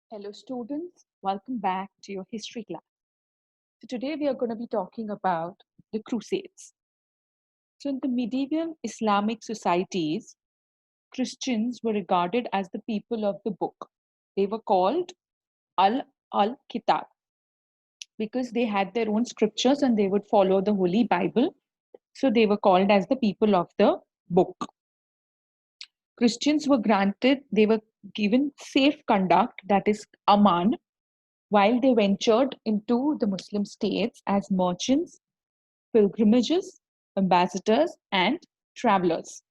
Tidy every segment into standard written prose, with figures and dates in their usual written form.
Hello, students. Welcome back to your history class. So, today we are going to be talking about the Crusades. So, in the medieval Islamic societies, Christians were regarded as the people of the book. They were called Al Kitab because they had their own scriptures and they would follow the Holy Bible. So, they were called as the people of the book. Christians were granted, they were given safe conduct, that is, Aman, while they ventured into the Muslim states as merchants, pilgrimages, ambassadors, and travelers.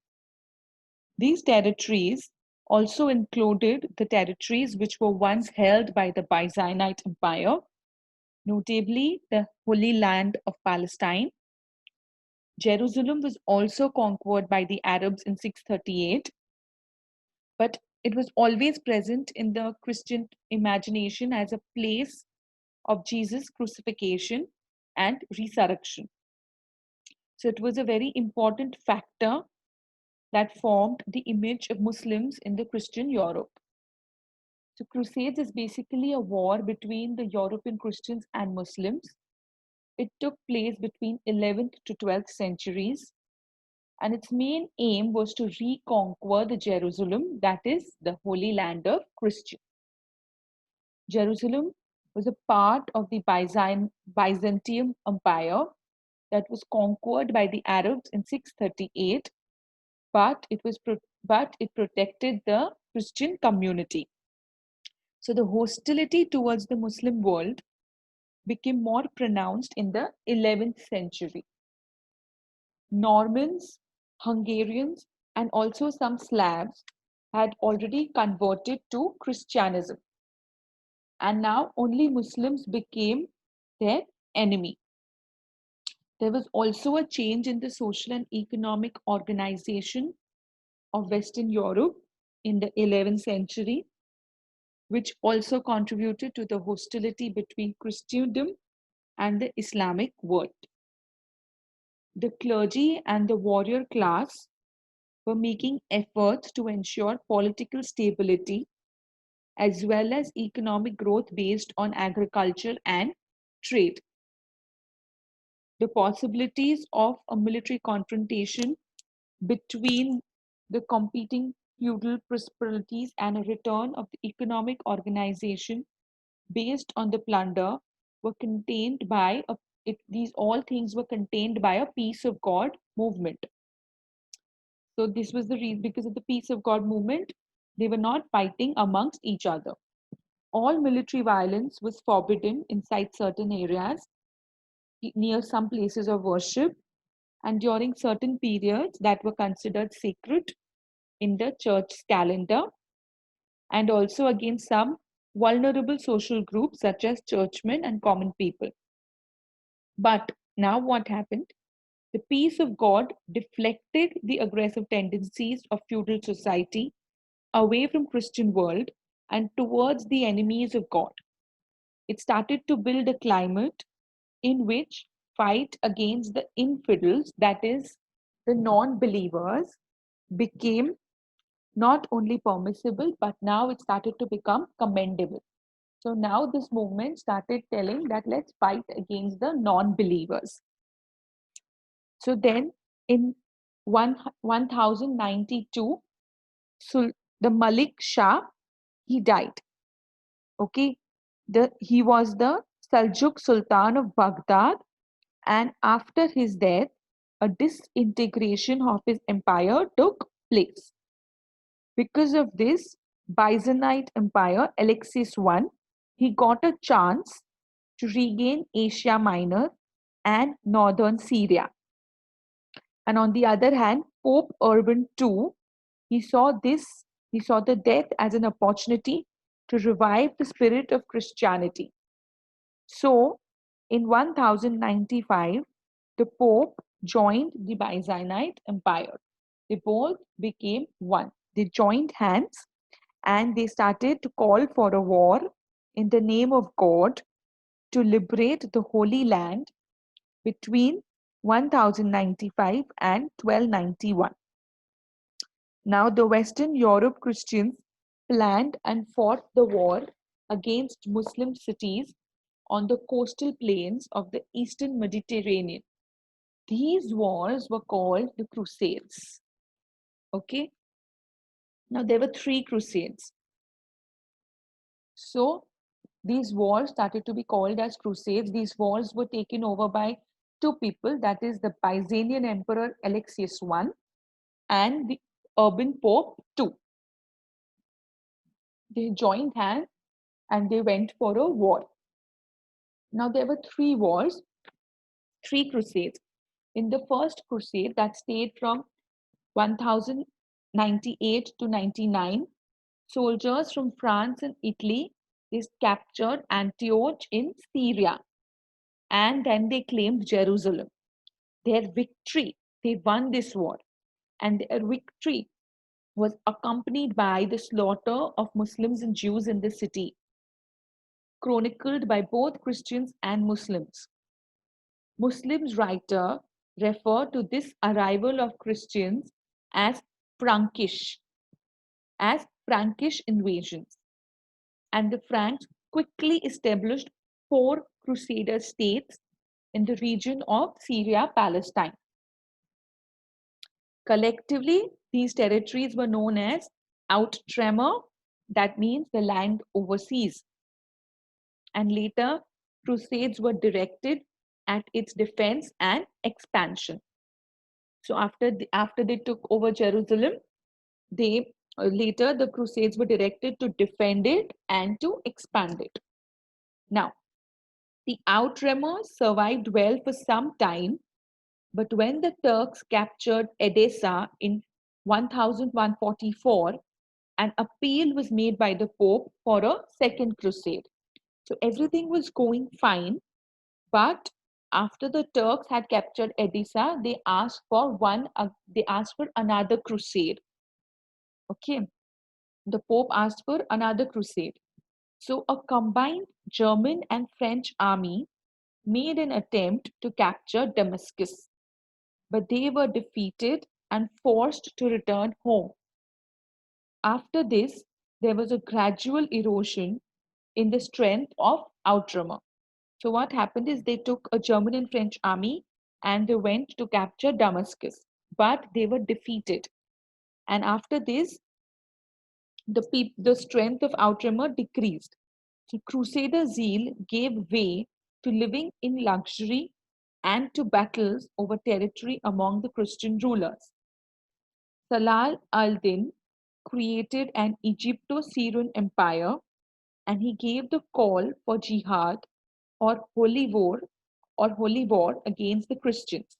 These territories also included the territories which were once held by the Byzantine Empire, notably the Holy Land of Palestine. Jerusalem was also conquered by the Arabs in 638, but it was always present in the Christian imagination as a place of Jesus' crucifixion and resurrection. So it was a very important factor that formed the image of Muslims in the Christian Europe. So Crusades is basically a war between the European Christians and Muslims. It took place between 11th to 12th centuries, and its main aim was to reconquer the Jerusalem, that is the Holy Land of Christians. Jerusalem was a part of the Byzantium Empire that was conquered by the Arabs in 638, but it protected the Christian community. So the hostility towards the Muslim world became more pronounced in the 11th century. Normans, Hungarians, and also some Slavs had already converted to Christianism, and now only Muslims became their enemy. There was also a change in the social and economic organization of Western Europe in the 11th century, which also contributed to the hostility between Christendom and the Islamic world. The clergy and the warrior class were making efforts to ensure political stability as well as economic growth based on agriculture and trade. The possibilities of a military confrontation between the competing feudal prosperities and a return of the economic organization based on the plunder were contained by these all things were contained by a peace of God movement. So this was the reason, because of the peace of God movement, they were not fighting amongst each other. All military violence was forbidden inside certain areas, near some places of worship, and during certain periods that were considered sacred in the church's calendar, and also against some vulnerable social groups such as churchmen and common people. But now what happened? The peace of God deflected the aggressive tendencies of feudal society away from Christian world and towards the enemies of God. It started to build a climate in which fight against the infidels, that is, the non-believers, became not only permissible, but now it started to become commendable. So now this movement started telling that let's fight against the non-believers. So then in 1092, the Malik Shah, he died. Okay, he was the Seljuk Sultan of Baghdad, and after his death, a disintegration of his empire took place. Because of this Byzantine Empire, Alexis I, he got a chance to regain Asia Minor and northern Syria. And on the other hand, Pope Urban II, he saw he saw the death as an opportunity to revive the spirit of Christianity. So, in 1095, the Pope joined the Byzantine Empire. They both became one. They joined hands and they started to call for a war in the name of God to liberate the Holy Land between 1095 and 1291. Now, the Western Europe Christians planned and fought the war against Muslim cities on the coastal plains of the eastern Mediterranean. These wars were called the Crusades. Okay, now there were three Crusades. So these wars started to be called as Crusades. These wars were taken over by two people, that is the Byzantine Emperor Alexius I and the Urban Pope II. They joined hands and they went for a war. Now there were three wars, three crusades. In the first crusade that stayed from 1098 to 99, soldiers from France and Italy is captured Antioch in Syria and then they claimed Jerusalem. Their victory, they won this war, and their victory was accompanied by the slaughter of Muslims and Jews in the city, chronicled by both Christians and Muslims. Muslims writer refer to this arrival of Christians as Frankish, as Frankish invasions, and the Franks quickly established four Crusader states in the region of Syria, Palestine. Collectively, these territories were known as Outremer, that means the land overseas. And later, crusades were directed at its defense and expansion. So after they took over Jerusalem, they later the crusades were directed to defend it and to expand it. Now, the Outremer survived well for some time, but when the Turks captured Edessa in 1144, an appeal was made by the Pope for a second crusade. So everything was going fine, but after the Turks had captured Edessa, they asked for another crusade. Okay, the Pope asked for another crusade. So a combined German and French army made an attempt to capture Damascus, but they were defeated and forced to return home. After this, there was a gradual erosion in the strength of Outremer. So what happened is they took a German and French army and they went to capture Damascus, but they were defeated. And after this, the strength of Outremer decreased. So Crusader zeal gave way to living in luxury and to battles over territory among the Christian rulers. Salah al-Din created an Egypto-Syrian empire and he gave the call for jihad or holy war against the Christians.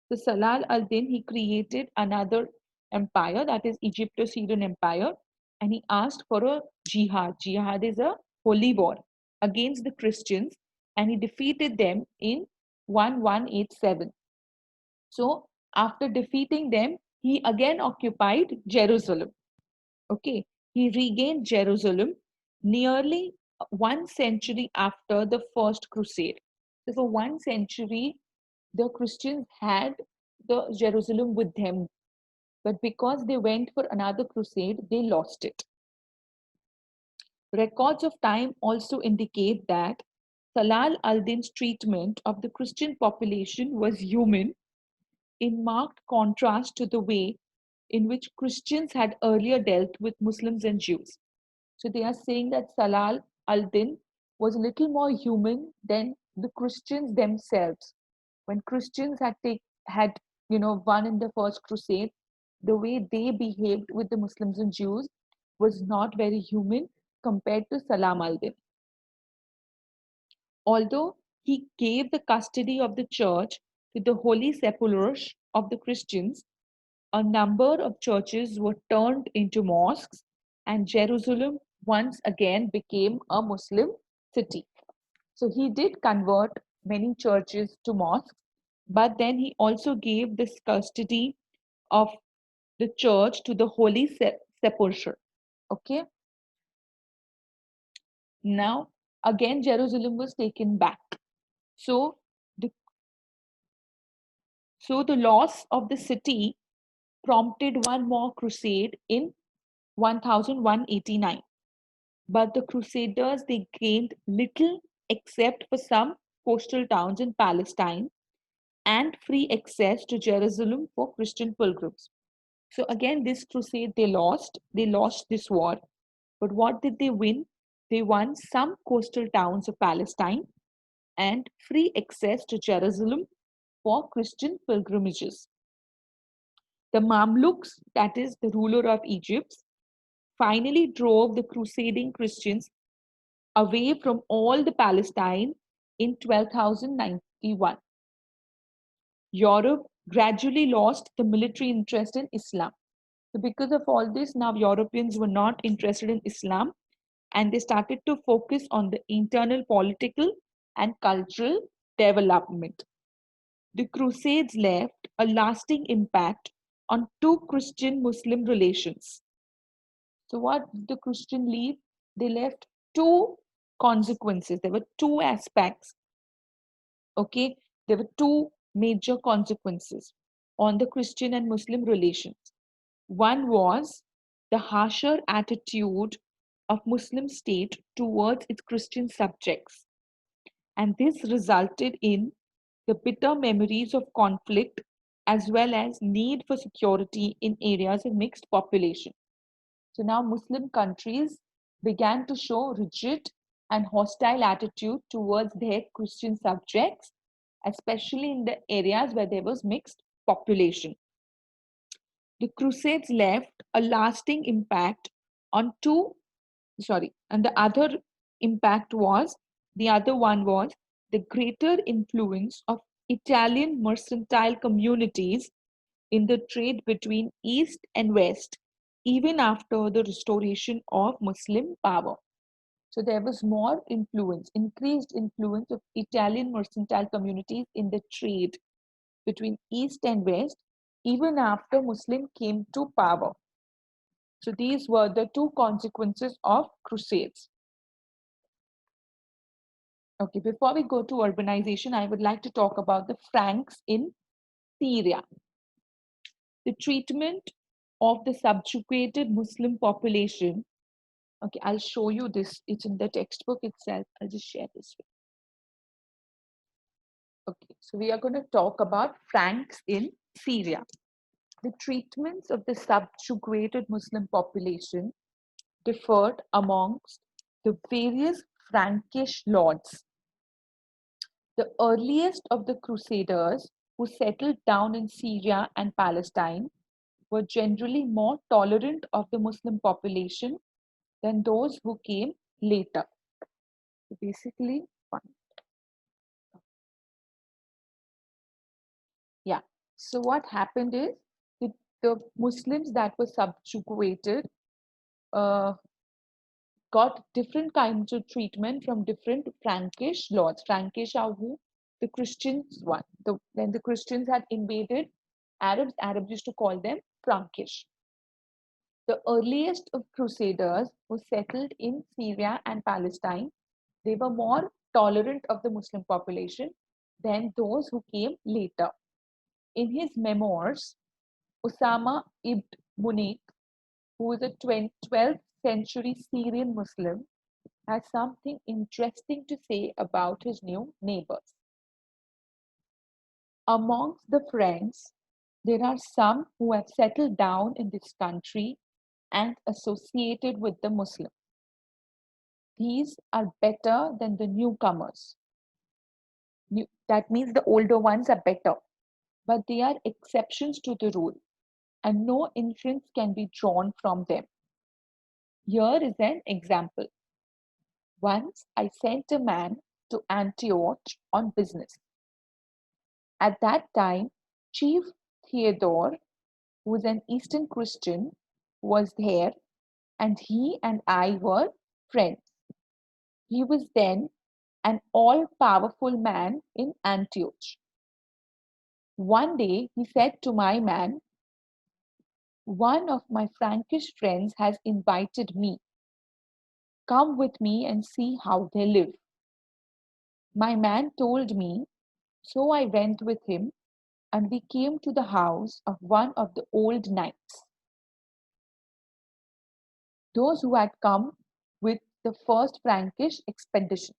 So Salah al-Din, he created another empire, that is Egypto-Syrian empire, and he asked for a jihad. Jihad is a holy war against the Christians, and he defeated them in 1187. So after defeating them, he again occupied Jerusalem. Okay, he regained Jerusalem nearly 1 century after the first crusade. So for 1 century, the Christians had the Jerusalem with them, but because they went for another crusade, they lost it. Records of time also indicate that Salah al-Din's treatment of the Christian population was human, in marked contrast to the way in which Christians had earlier dealt with Muslims and Jews. So they are saying that Salah al-Din was a little more human than the Christians themselves. When Christians had won in the first crusade, the way they behaved with the Muslims and Jews was not very human compared to Salam al-Din. Although he gave the custody of the church to the holy sepulchres of the Christians, a number of churches were turned into mosques, and Jerusalem once again became a Muslim city. So he did convert many churches to mosques, but then he also gave this custody of the church to the holy sepulchre. Okay. Now again Jerusalem was taken back. So the the loss of the city prompted one more crusade in 1189. but the Crusaders, they gained little except for some coastal towns in Palestine and free access to Jerusalem for Christian pilgrims. So again, this crusade they lost. They lost this war. But what did they win? They won some coastal towns of Palestine and free access to Jerusalem for Christian pilgrimages. The Mamluks, that is the ruler of Egypt, finally drove the crusading Christians away from all the Palestine in 1291. Europe gradually lost the military interest in Islam. So, because of all this, now Europeans were not interested in Islam and they started to focus on the internal political and cultural development. The Crusades left a lasting impact on two Christian Muslim relations. So, what did the Christian leave? They left two consequences. There were two aspects. Okay, there were two major consequences on the Christian and Muslim relations. One was the harsher attitude of Muslim state towards its Christian subjects, and this resulted in the bitter memories of conflict as well as need for security in areas of mixed population. So now Muslim countries began to show rigid and hostile attitude towards their Christian subjects, especially in the areas where there was mixed population. The Crusades left a lasting impact on two, sorry, and the other one was the greater influence of Italian mercantile communities in the trade between East and West, even after the restoration of Muslim power. So there was more influence, increased influence of Italian mercantile communities in the trade between East and West, even after Muslim came to power. So these were the two consequences of crusades. Okay, before we go to urbanization, I would like to talk about the Franks in Syria. The treatment of the subjugated Muslim population. Okay, I'll show you this. It's in the textbook itself. I'll just share this with you. Okay, so we are going to talk about Franks in Syria. The treatments of the subjugated Muslim population differed amongst the various Frankish lords. The earliest of the Crusaders who settled down in Syria and Palestine were generally more tolerant of the Muslim population than those who came later. So basically, fine. Yeah. So what happened is the Muslims that were subjugated uh, got different kinds of treatment from different Frankish lords. Frankish are who? The Christians one. When the Christians had invaded Arabs, Arabs used to call them Frankish. The earliest of crusaders who settled in Syria and Palestine, they were more tolerant of the Muslim population than those who came later. In his memoirs, Usama ibn Munich, who was a 12th century Syrian Muslim, has something interesting to say about his new neighbors. Amongst the Franks, there are some who have settled down in this country and associated with the Muslims. These are better than the newcomers. That means the older ones are better, but they are exceptions to the rule, and no inference can be drawn from them. Here is an example. Once I sent a man to Antioch on business. At that time, Chief Theodore, who was an Eastern Christian, was there, and he and I were friends. He was then an all powerful man in Antioch. One day he said to my man, "One of my Frankish friends has invited me. Come with me and see how they live." My man told me, so I went with him and we came to the house of one of the old knights. Those who had come with the first Frankish expeditions.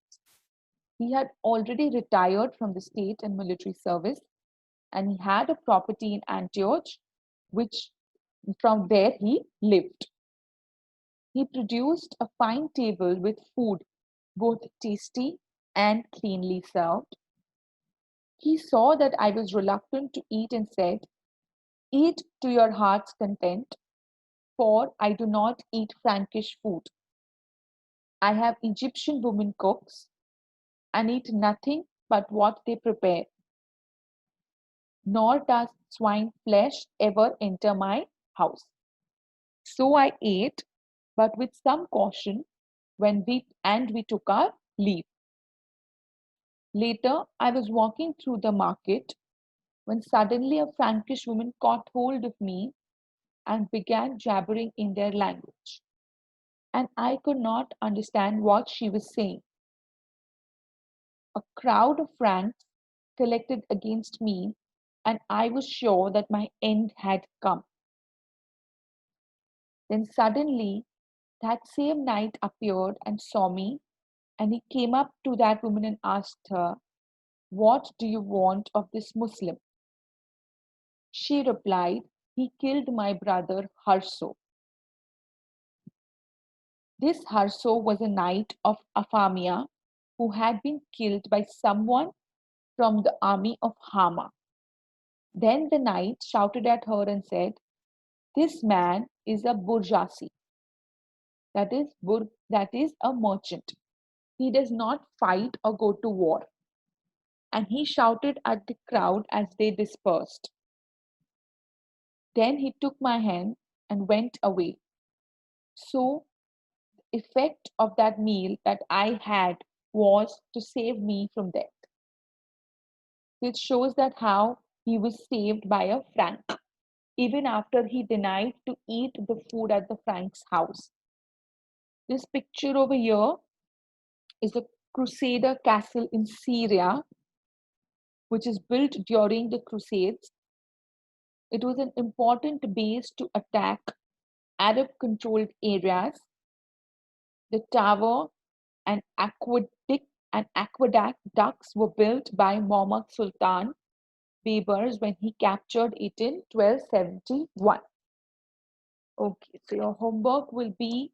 He had already retired from the state and military service, and he had a property in Antioch, which from where he lived. He produced a fine table with food, both tasty and cleanly served. He saw that I was reluctant to eat and said, "Eat to your heart's content, for I do not eat Frankish food. I have Egyptian women cooks and eat nothing but what they prepare, nor does swine flesh ever enter my house." So I ate, but with some caution, we took our leave. Later, I was walking through the market when suddenly a Frankish woman caught hold of me and began jabbering in their language, and I could not understand what she was saying. A crowd of Franks collected against me, and I was sure that my end had come. Then suddenly that same knight appeared and saw me, and he came up to that woman and asked her, "What do you want of this Muslim?" She replied, "He killed my brother Harso." This Harso was a knight of Apamia who had been killed by someone from the army of Hama. Then the knight shouted at her and said, "This man is a Burjasi, that is a merchant. He does not fight or go to war." And he shouted at the crowd as they dispersed. Then he took my hand and went away. So, the effect of that meal that I had was to save me from death. It shows that how he was saved by a Frank, even after he denied to eat the food at the Frank's house. This picture over here is a Crusader castle in Syria, which is built during the Crusades. It was an important base to attack Arab controlled areas. The tower and aqueduct ducts were built by Muhammad Sultan Baybars when he captured it in 1271. Okay, so your homework will be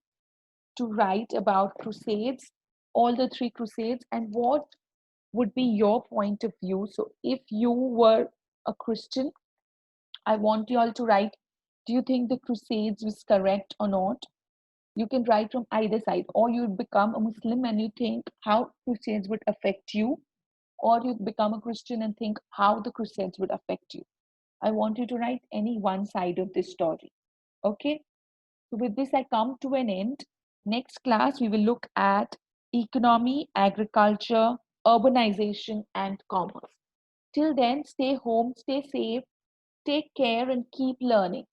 to write about Crusades, all the three Crusades, and what would be your point of view. So, if you were a Christian, I want you all to write, do you think the Crusades was correct or not? You can write from either side, or you become a Muslim and you think how Crusades would affect you, or you become a Christian and think how the Crusades would affect you. I want you to write any one side of this story. Okay? So, with this, I come to an end. Next class, we will look at economy, agriculture, urbanization, and commerce. Till then, stay home, stay safe, take care, and keep learning.